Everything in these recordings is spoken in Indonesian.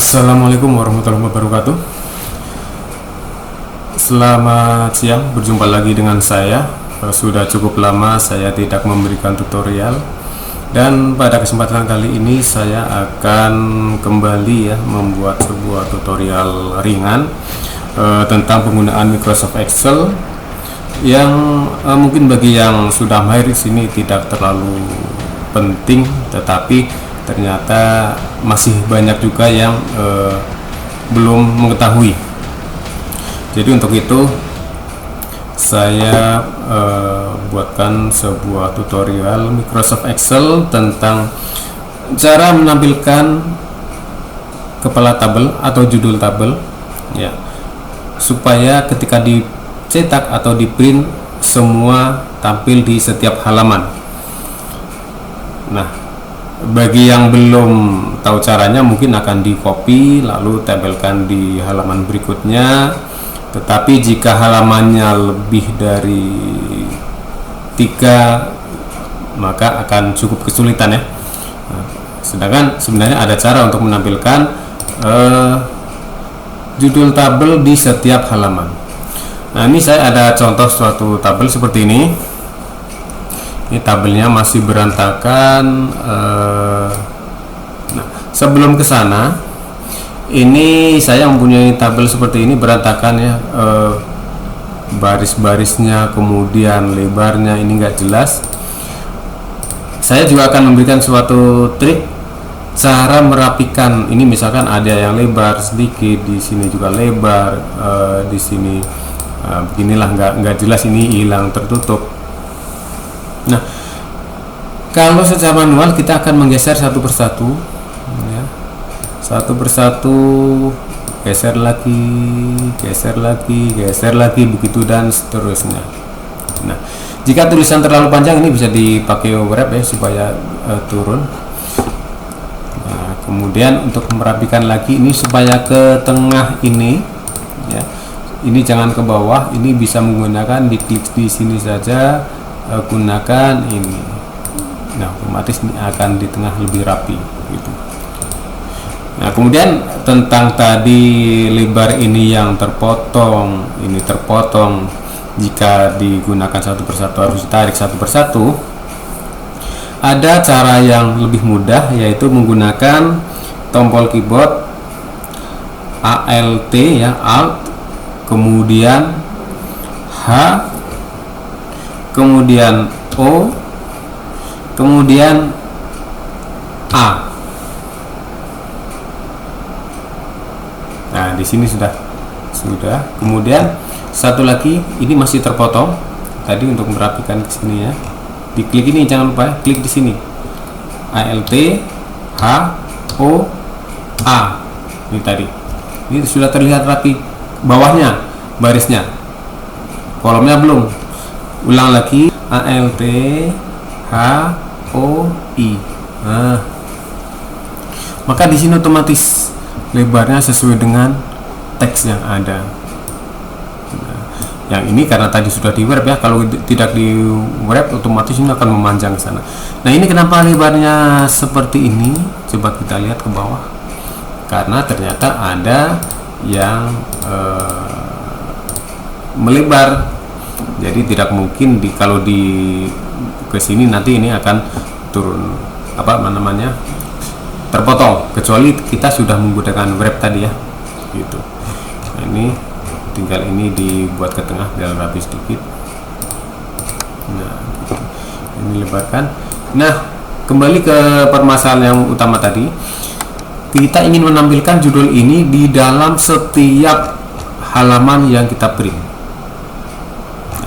Assalamualaikum warahmatullahi wabarakatuh. Selamat siang, berjumpa lagi dengan saya. Sudah cukup lama saya tidak memberikan tutorial, dan pada kesempatan kali ini saya akan kembali membuat sebuah tutorial ringan tentang penggunaan Microsoft Excel yang mungkin bagi yang sudah mahir di sini tidak terlalu penting, tetapi ternyata masih banyak juga yang belum mengetahui. Jadi untuk itu saya buatkan sebuah tutorial Microsoft Excel tentang cara menampilkan kepala tabel atau judul tabel ya, supaya ketika dicetak atau di print semua tampil di setiap halaman. Nah, bagi yang belum tahu caranya mungkin akan di copy lalu tempelkan di halaman berikutnya, tetapi jika halamannya lebih dari 3 maka akan cukup kesulitan ya. Nah, sedangkan sebenarnya ada cara untuk menampilkan judul tabel di setiap halaman. Nah, ini saya ada contoh suatu tabel seperti ini. Ini tabelnya masih berantakan. Nah, sebelum ke sana, ini saya mempunyai tabel seperti ini berantakan ya. Baris-barisnya, kemudian lebarnya ini enggak jelas. Saya juga akan memberikan suatu trik cara merapikan. Ini misalkan ada yang lebar sedikit, di sini juga lebar, di sini beginilah enggak jelas, ini hilang tertutup. Nah, kalau secara manual kita akan menggeser satu persatu ya. Satu persatu, geser lagi begitu dan seterusnya. Nah, jika tulisan terlalu panjang ini bisa dipakai wrap ya supaya turun. Nah, kemudian untuk merapikan lagi ini supaya ke tengah ini ya. Ini jangan ke bawah, ini bisa menggunakan diklik di sini saja, gunakan ini. Nah, otomatis ini akan di tengah lebih rapi gitu. Nah, kemudian tentang tadi lebar ini yang terpotong, ini terpotong, jika digunakan satu persatu harus ditarik satu persatu. Ada cara yang lebih mudah, yaitu menggunakan tombol keyboard Alt ya, Alt, kemudian H, kemudian O, kemudian A. Nah, di sini sudah. Kemudian satu lagi, ini masih terpotong. Tadi untuk merapikan ke sini ya. Diklik ini, jangan lupa klik di sini. Alt, H, O, A. Ini tadi. Ini sudah terlihat rapi. Bawahnya, barisnya. Kolomnya belum. Ulang lagi, Alt, H, O, I. Nah, maka di sini otomatis lebarnya sesuai dengan teks yang ada. Nah, yang ini karena tadi sudah di wrap ya. Kalau tidak di wrap otomatis ini akan memanjang ke sana. Nah, ini kenapa lebarnya seperti ini? Coba kita lihat ke bawah. Karena ternyata ada yang melebar. Jadi tidak mungkin kalau di ke sini nanti ini akan turun terpotong, kecuali kita sudah menggunakan wrap tadi ya gitu. Nah, ini tinggal ini dibuat ke tengah biar rapi sedikit. Nah, gitu. Ini lebarkan. Nah, kembali ke permasalahan yang utama tadi, kita ingin menampilkan judul ini di dalam setiap halaman yang kita print.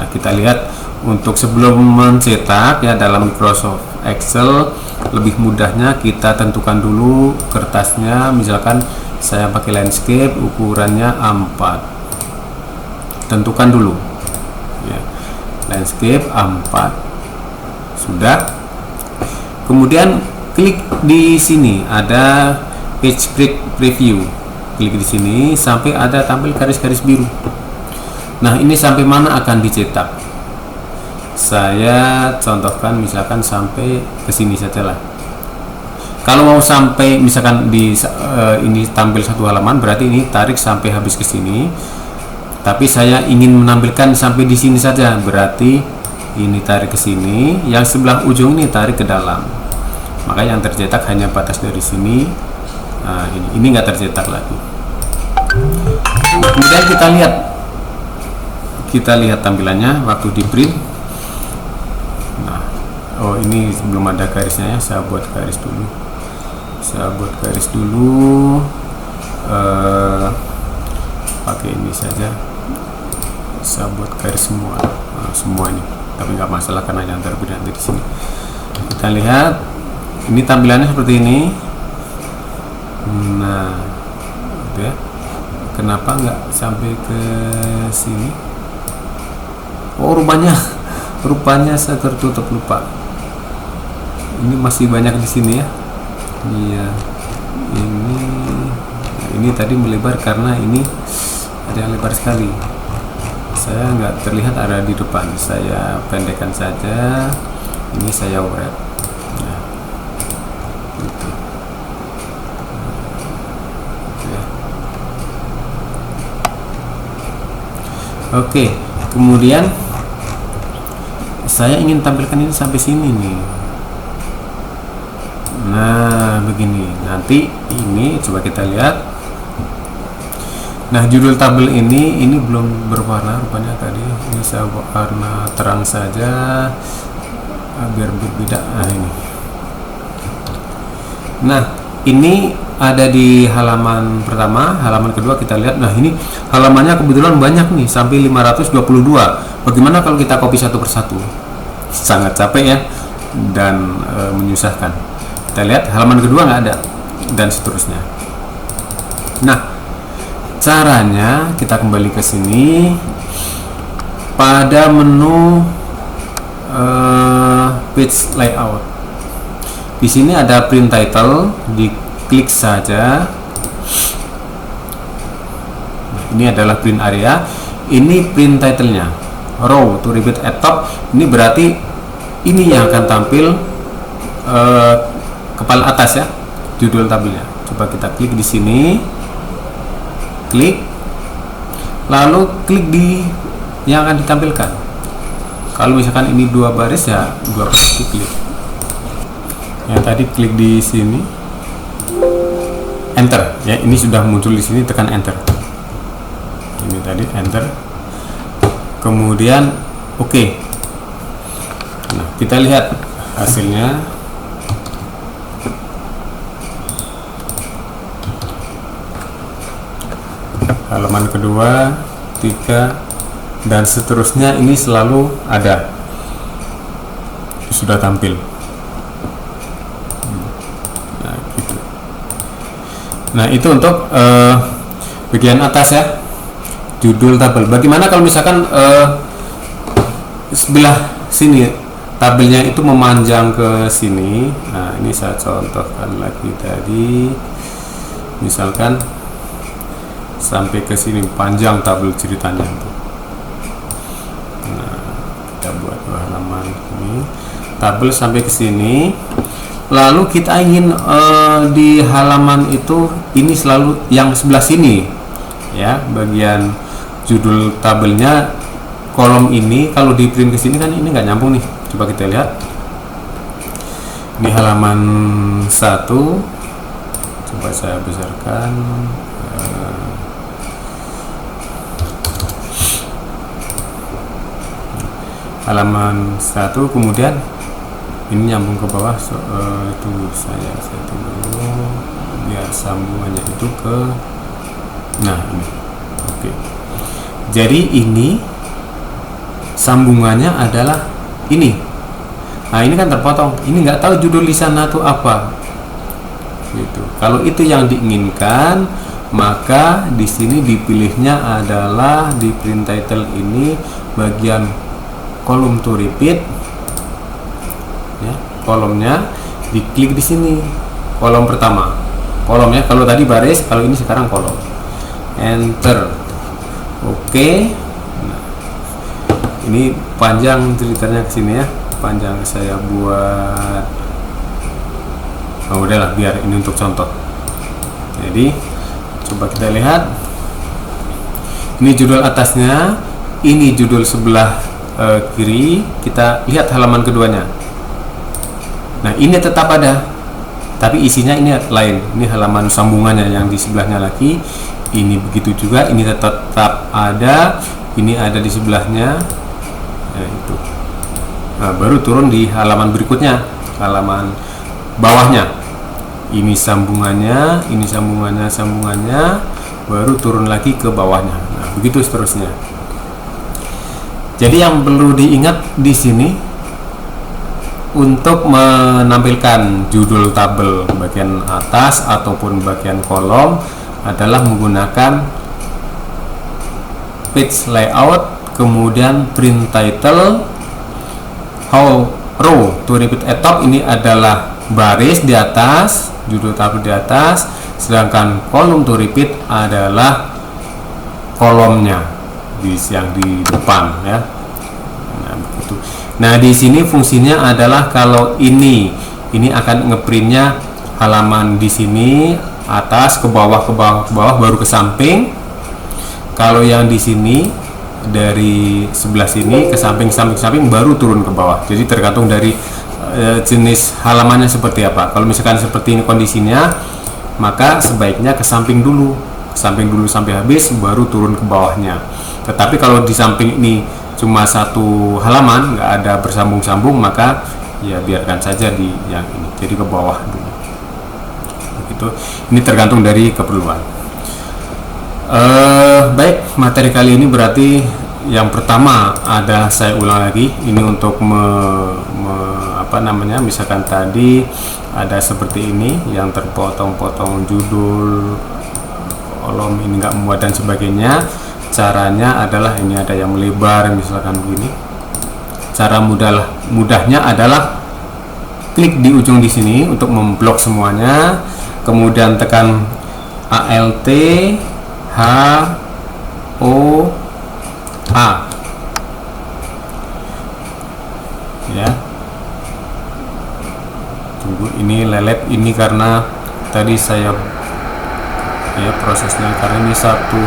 Nah, kita lihat untuk sebelum mencetak ya dalam Microsoft Excel, lebih mudahnya kita tentukan dulu kertasnya. Misalkan saya pakai landscape, ukurannya A4. Tentukan dulu ya, landscape A4. Sudah. Kemudian klik di sini ada page break preview. Klik di sini sampai ada tampil garis-garis biru. Nah, ini sampai mana akan dicetak? Saya contohkan misalkan sampai ke sini saja lah. Kalau mau sampai misalkan ini tampil satu halaman, berarti ini tarik sampai habis ke sini. Tapi saya ingin menampilkan sampai di sini saja, berarti ini tarik ke sini, yang sebelah ujung ini tarik ke dalam. Maka yang tercetak hanya batas dari sini. Nah, ini nggak tercetak lagi. Kemudian kita lihat tampilannya waktu di print. Nah, oh ini belum ada garisnya ya, saya buat garis dulu. Pakai ini saja. Saya buat garis semua ini, tapi nggak masalah karena yang terbit nanti di sini. Kita lihat ini tampilannya seperti ini. Nah, gitu ya. Kenapa nggak sampai ke sini? Oh, rupanya saya tertutup, lupa. Ini masih banyak di sini ya. Iya, ini tadi melebar karena ini ada yang lebar sekali. Saya nggak terlihat ada di depan, saya pendekkan saja. Ini saya wrap. Nah, gitu. Ya. Oke, kemudian saya ingin tampilkan ini sampai sini nih. Nah, begini. Nanti ini coba kita lihat. Nah, judul tabel ini belum berwarna rupanya tadi. Ini saya warna terang saja biar berbeda. Nah, ini. Nah, ini ada di halaman pertama, halaman kedua kita lihat. Nah, ini halamannya kebetulan banyak nih, sampai 522. Bagaimana kalau kita copy satu persatu? Sangat capek ya, dan menyusahkan. Kita lihat halaman kedua nggak ada, dan seterusnya. Nah, caranya kita kembali ke sini pada menu page layout. Di sini ada print title, diklik saja. Ini adalah print area. Ini print title-nya. Row to repeat at top. Ini berarti ini yang akan tampil kepala atas ya, judul tabelnya. Coba kita klik di sini. Klik, lalu klik di yang akan ditampilkan. Kalau misalkan ini 2 baris ya 2 kali klik. Yang tadi klik di sini, enter ya, ini sudah muncul di sini, tekan enter. Ini tadi enter, kemudian oke. Nah, kita lihat hasilnya. Halaman kedua, 3, dan seterusnya ini selalu ada, sudah tampil. Nah, gitu. Nah, itu untuk bagian atas ya, judul tabel. Bagaimana kalau misalkan sebelah sini tabelnya itu memanjang ke sini? Nah, ini saya contohkan lagi tadi, misalkan sampai ke sini panjang tabel ceritanya itu. Nah, kita buat halaman ini tabel sampai ke sini. Lalu kita ingin di halaman itu ini selalu yang sebelah sini ya, bagian judul tabelnya, kolom ini kalau di print ke sini kan ini nggak nyambung nih. Coba kita lihat di halaman 1. Coba saya besarkan. Halaman 1, kemudian ini nyambung ke bawah. Itu saya setting dulu biar sambungannya itu ke, nah ini oke. Jadi ini sambungannya adalah ini. Nah, ini kan terpotong, ini nggak tahu judul di sana tuh apa gitu. Kalau itu yang diinginkan, maka di sini dipilihnya adalah di print title ini bagian kolom to repeat ya, kolomnya diklik di sini, kolom pertama, kolomnya. Kalau tadi baris, kalau ini sekarang kolom. Enter. Oke. Nah, ini panjang ceritanya ke sini ya, panjang. Saya buat Nah, udahlah, biar ini untuk contoh. Jadi coba kita lihat, ini judul atasnya, ini judul sebelah kiri. Kita lihat halaman keduanya. Nah, ini tetap ada, tapi isinya ini lain. Ini halaman sambungannya yang di sebelahnya lagi. Ini begitu juga, ini tetap ada, ini ada di sebelahnya. Nah, itu. Nah, baru turun di halaman berikutnya, halaman bawahnya. Ini sambungannya, ini sambungannya, baru turun lagi ke bawahnya. Nah, begitu seterusnya. Jadi yang perlu diingat di sini, untuk menampilkan judul tabel bagian atas ataupun bagian kolom adalah menggunakan page layout, kemudian print title, how row to repeat at top. Ini adalah baris di atas, judul tabel di atas, sedangkan column to repeat adalah kolomnya yang di depan, ya. Nah, begitu. Nah, di sini fungsinya adalah kalau ini akan ngeprintnya halaman di sini atas ke bawah, baru ke samping. Kalau yang di sini dari sebelah sini ke samping baru turun ke bawah. Jadi tergantung dari jenis halamannya seperti apa. Kalau misalkan seperti ini kondisinya, maka sebaiknya ke samping dulu sampai habis, baru turun ke bawahnya. Tetapi kalau di samping ini cuma satu halaman, nggak ada bersambung-sambung, maka ya biarkan saja di yang ini, jadi ke bawah dulu. Begitu. Ini tergantung dari keperluan. Baik, materi kali ini berarti yang pertama ada, saya ulang lagi, ini untuk misalkan tadi ada seperti ini yang terpotong-potong judul, kolom ini nggak muat dan sebagainya. Caranya adalah ini ada yang melebar, misalkan begini. Cara mudahnya adalah klik di ujung di sini untuk memblok semuanya, kemudian tekan Alt H O A, ya. Tunggu, ini lelet, ini karena tadi saya prosesnya, karena ini satu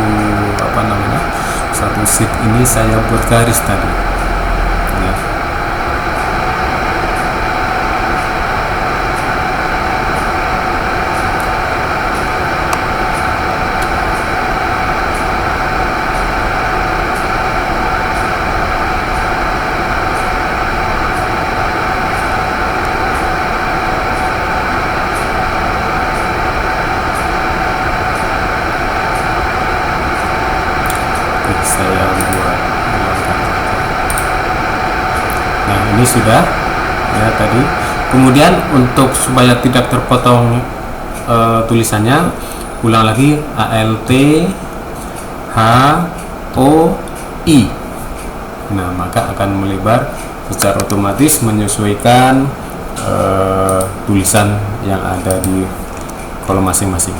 sheet ini saya buat garis tadi, ya. Nah, ini sudah, ya, tadi. Kemudian untuk supaya tidak terpotong tulisannya, ulang lagi Alt H O I. Nah, maka akan melebar secara otomatis menyesuaikan tulisan yang ada di kolom masing-masing.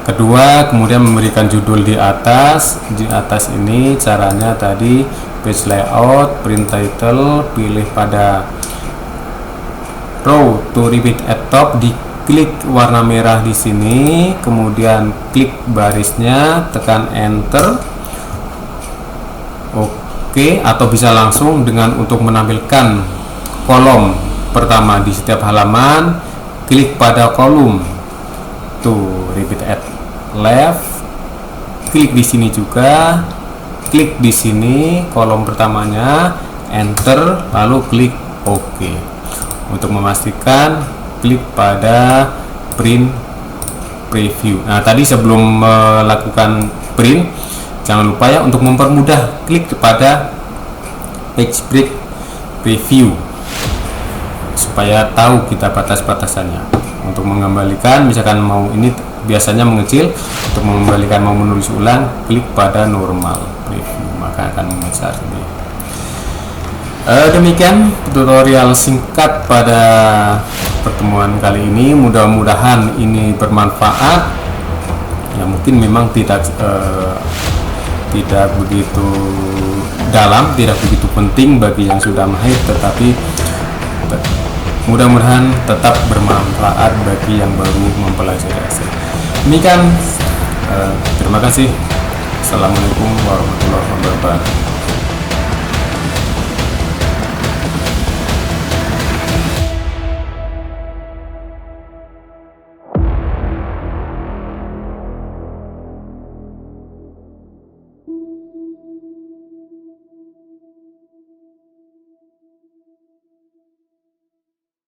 Kedua, kemudian memberikan judul di atas. Di atas ini caranya tadi page layout, print title, pilih pada row to repeat at top, diklik warna merah di sini, kemudian klik barisnya, tekan enter. Oke, atau bisa langsung dengan untuk menampilkan kolom pertama di setiap halaman, klik pada kolom to repeat at left, klik di sini juga, klik di sini kolom pertamanya, enter, lalu klik OK. Untuk memastikan, klik pada print preview. Nah, tadi sebelum melakukan print, jangan lupa ya, untuk mempermudah, klik kepada page break preview supaya tahu kita batas-batasannya. Untuk mengembalikan, misalkan mau ini biasanya mengecil, untuk mengembalikan mau menulis ulang, klik pada normal preview, maka akan membesar. Demikian tutorial singkat pada pertemuan kali ini. Mudah-mudahan ini bermanfaat. Ya, mungkin memang tidak begitu dalam, tidak begitu penting bagi yang sudah mahir, tetapi Mudah-mudahan tetap bermanfaat bagi yang baru mempelajari Excel. Demikian, terima kasih. Assalamualaikum warahmatullahi wabarakatuh.